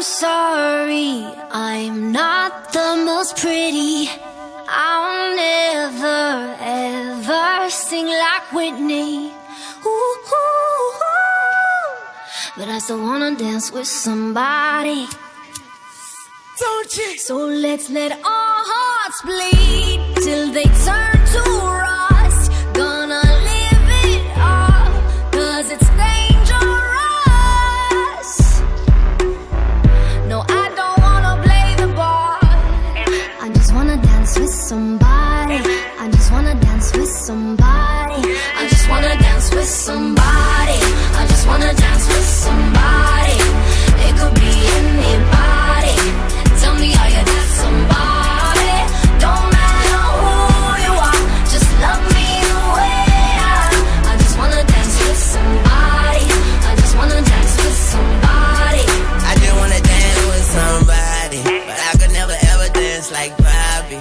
sorry, I'm not the most pretty. I'll never ever sing like Whitney. Ooh, ooh, ooh. But I still wanna dance with somebody. Don't you? So let's let our hearts bleed till they turn to rust. Gonna live it up, 'cause it's dangerous. No, I don't wanna play the bar. I just wanna dance with somebody. I just wanna dance with somebody. I just wanna dance with somebody. I just wanna dance with somebody. It could be anybody. Tell me, are you that somebody? Don't matter who you are, just love me the way I am. I just wanna dance with somebody. I just wanna dance with somebody. I just wanna dance with somebody, but I could never ever dance like Bobby.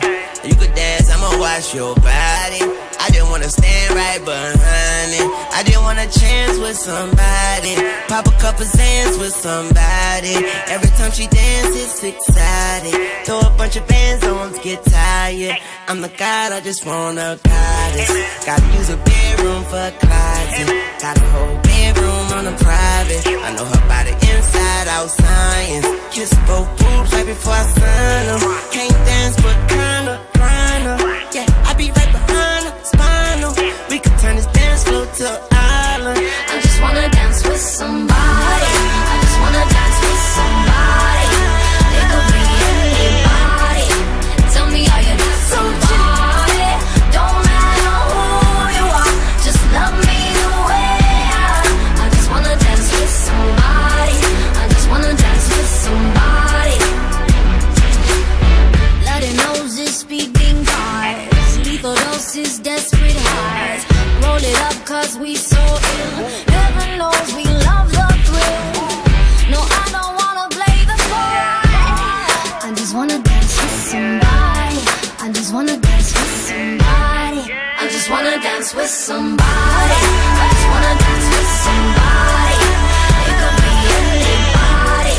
You could dance, I'ma watch your body. I just wanna stand right behind it. I just want a chance with somebody. Pop a couple Zans with somebody. Every time she dances, it's exciting. Throw a bunch of bands on, get tired. I'm the god, I just want a goddess. Gotta use a bedroom for a closet. Got a whole bedroom on a private. I know her body inside out science. Kiss both boobs right before I sign them. Can't dance but kinda grind her. Yeah, I be right behind her, spinal. We could turn this dance floor to an island. I just wanna dance with somebody. I just wanna dance with somebody. It could be anybody. Tell me, are you that somebody? Don't matter who you are, just love me the way I am. I just wanna dance with somebody. I just wanna dance with somebody. Bloody noses, speaking cards, lethal doses, desperate highs. Roll it up 'cause we so ill. Heaven knows we love the thrill. No, I don't wanna play the part. I just wanna dance with somebody. I just wanna dance with somebody. I just wanna dance with somebody. I just wanna dance with somebody. It could be anybody.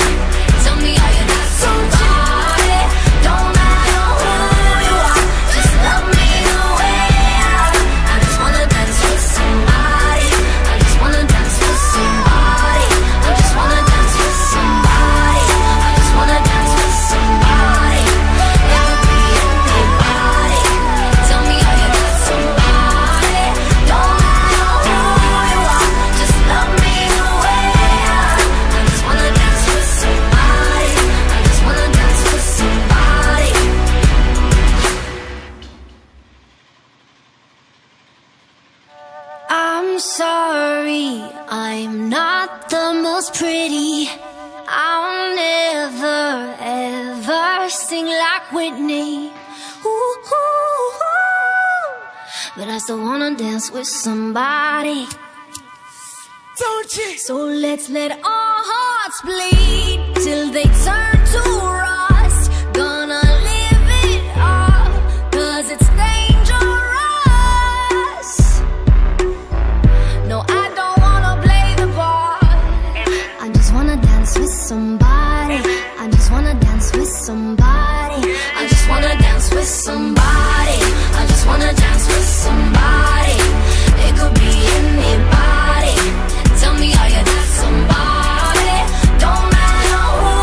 Tell me, are you that somebody? Don't matter who you are, just love me the way I am. I just wanna dance with somebody. I just wanna dance with somebody. I just wanna dance with somebody. I just wanna dance with somebody. It could be anybody. Tell me, are you that somebody? Don't matter who you are, just love me the way I am. I just wanna dance with somebody. I just wanna dance with somebody. I'm sorry, I'm not the most pretty. I'll never ever sing like Whitney. Ooh, ooh, ooh. But I still wanna dance with somebody. Don't you? So let's let our hearts bleed till they turn to rust. Gonna live it up, 'cause it's dangerous. No, I don't wanna play the part. I just wanna dance with somebody. I just wanna dance with somebody. I just wanna dance with somebody. I just wanna dance with somebody. It could be anybody. Tell me, are you that somebody? Don't matter who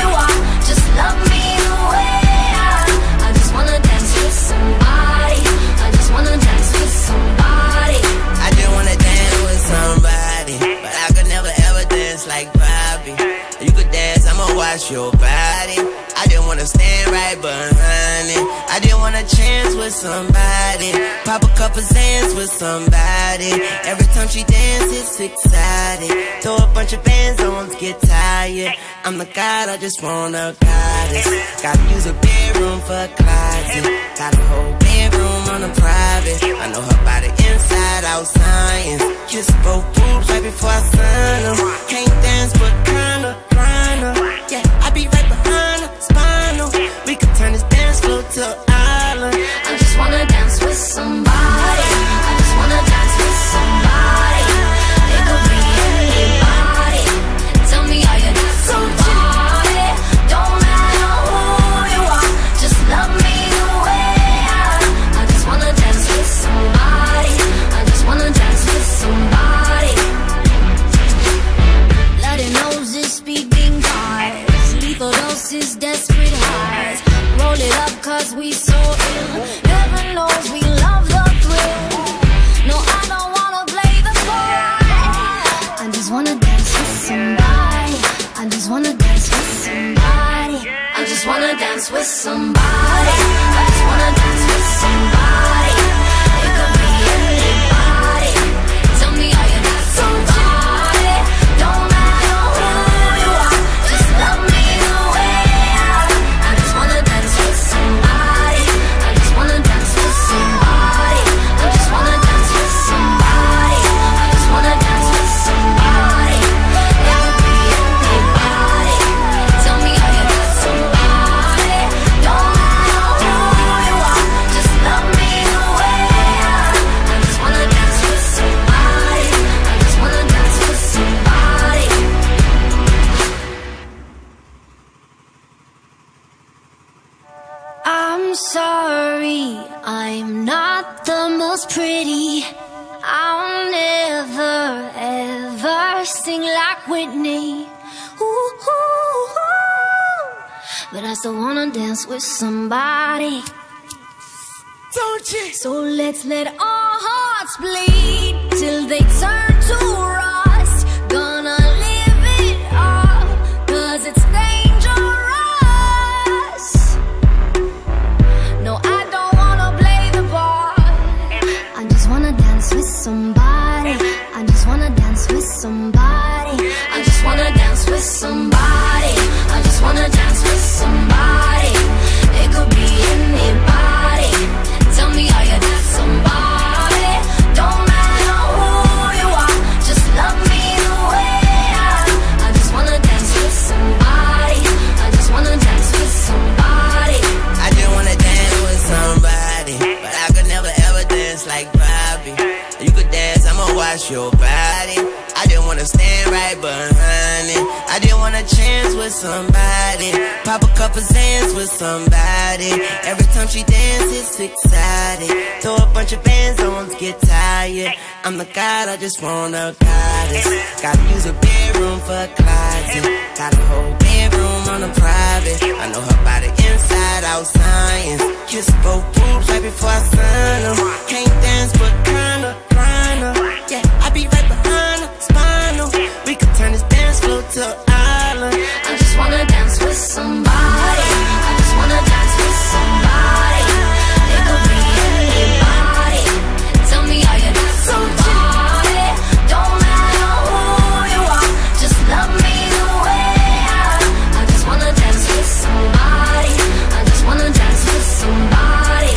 you are, just love me the way I am. I just wanna dance with somebody. I just wanna dance with somebody. I just wanna dance with somebody, but I could never ever dance like Bobby. You could dance, I'ma watch your body. I just wanna stand right behind it. I just want a chance with somebody. Pop a couple Zans with somebody. Every time she dances, it's exciting. Throw a bunch of bands on, get tired. I'm the god, I just want a goddess. Gotta use a bedroom for a closet. Got a whole bedroom on a private. I know her body inside out science. Kiss both boobs right before I sign them. Can't dance but kinda grind her. Yeah, I be right behind her, spinal. We could turn this dance floor to an island. I just wanna dance with somebody. I just wanna dance with somebody. It could be anybody. Tell me, are you that somebody? is desperate highs. Roll it up cause we so ill. Heaven knows we love the thrill. No, I don't wanna play the part. I just wanna dance with somebody. I just wanna dance with somebody. I just wanna dance with somebody. I just wanna dance with somebody. It could be anybody. Tell me how you got somebody. Don't matter who you are, just love me the way I am. I just wanna dance with somebody. I just wanna dance with somebody. I just wanna dance with somebody. I just wanna dance with somebody. It could be anybody. Tell me how you got somebody. Don't matter who you are, just love me the way I am. I just wanna dance with somebody. I just wanna dance with somebody. I'm sorry, I'm not the most pretty. I'll never ever sing like Whitney. Ooh, ooh, ooh. But I still wanna dance with somebody. Don't you? So let's let our hearts bleed till they turn to rust. Gonna live it up, cause it's dangerous. No, I don't wanna play the part. I just wanna dance with somebody. I just wanna dance with somebody. I just wanna dance with somebody. I just wanna dance with somebody. It could be anybody. Tell me how you got somebody. Don't matter who you are, just love me the way I am. I just wanna dance with somebody. I just wanna dance with somebody. I just wanna dance with somebody, but I could never ever dance like Bobby. You could dance, I'ma watch your body. I just wanna stand right behind it. I just want a chance with somebody. Pop a couple Zans with somebody. Every time she dances, it's exciting. Throw a bunch of bands on, get tired. I'm the god, I just want a goddess. Gotta use a bedroom for a closet. Got a whole bedroom on a private. I know her body inside out science. Kiss both boobs right before I sign them. Can't dance but kinda grind her. Yeah, I be right behind her, spinal. We could turn this dance floor to an island. I just wanna dance with somebody. I just wanna dance with somebody. It could be anybody. Tell me how you got somebody. Don't matter who you are, just love me the way I am. I just wanna dance with somebody. I just wanna dance with somebody.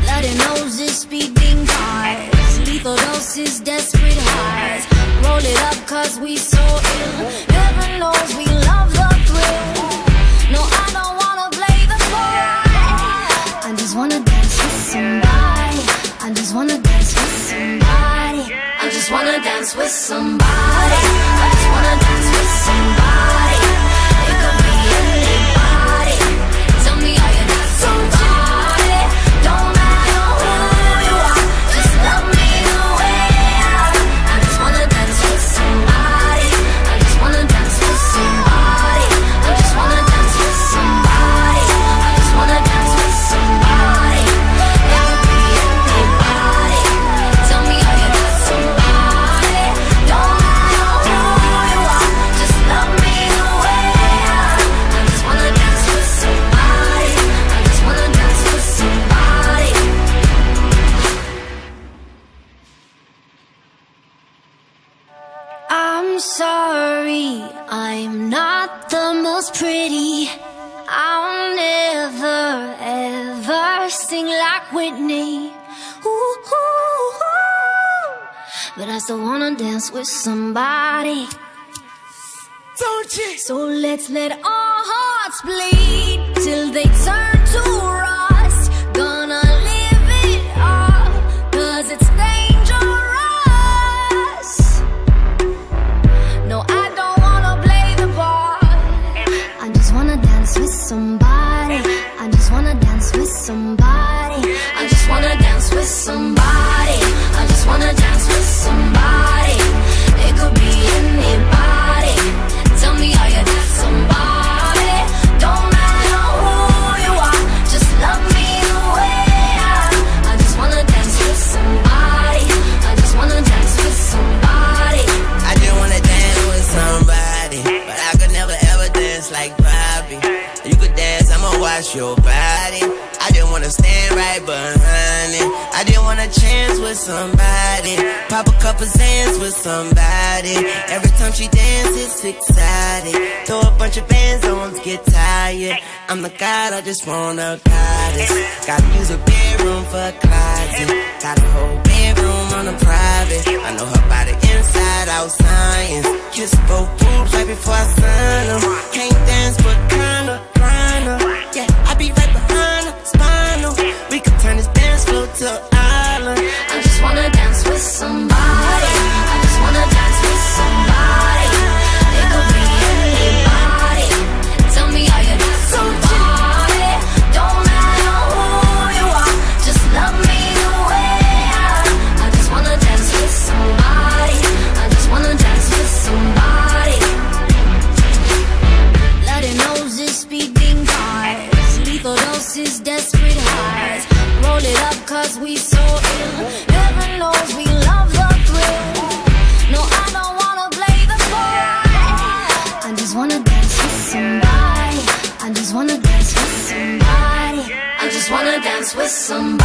Bloody noses, speeding cars, lethal doses, desperate highs. Roll it up cause we so ill. Heaven knows we love the thrill. No, I don't wanna play the part. I just wanna dance with somebody. I just wanna dance with somebody. I just wanna dance with somebody. I just wanna dance with somebody. It could be anybody. Tell me how you got somebody. Don't matter who you are, just love me the way I am. I just wanna dance with somebody. I just wanna dance with somebody. I just wanna dance with somebody. I just wanna dance with somebody. It could be anybody. Tell me how you got somebody. Don't matter who you are, just love me the way I am. I just wanna dance with somebody. I just wanna dance with somebody. I'm sorry, I'm not the most pretty. I'll never ever sing like Whitney. Ooh, ooh, ooh. But I still wanna dance with somebody. Don't you? So let's let our hearts bleed till they turn to rust. Gonna live it up, cause it's dangerous. No, I don't wanna play the part. I just wanna dance with somebody. I just wanna dance with somebody. I just wanna dance with somebody. I just wanna dance with somebody. It could be anybody. Tell me how you got somebody. watch your body. I didn't wanna stand right behind it. I didn't want a chance with somebody. Pop a couple Zans with somebody. Every time she dances, it's exciting. Throw a bunch of bands on, get tired. I'm the god, I just want a goddess. Gotta use a bedroom for a closet. Got a whole bedroom on a private. I know her body inside out, science. Kiss both boobs right before I sign them. Can't dance but kinda grind her. Yeah, I be right behind her, spinal. We could turn this dance floor to an island. I just wanna dance with somebody. I just wanna dance with somebody. It could be anybody. Tell me how you dance somebody. Don't matter who you are, just love me the way I am. I just wanna dance with somebody. I just wanna dance with somebody. Bloody noses, speeding cars, lethal doses, desperate highs. Roll it up cause we so ill. Heaven knows we love the thrill. No, I don't wanna play the part. I just wanna dance with somebody. I just wanna dance with somebody. I just wanna dance with somebody.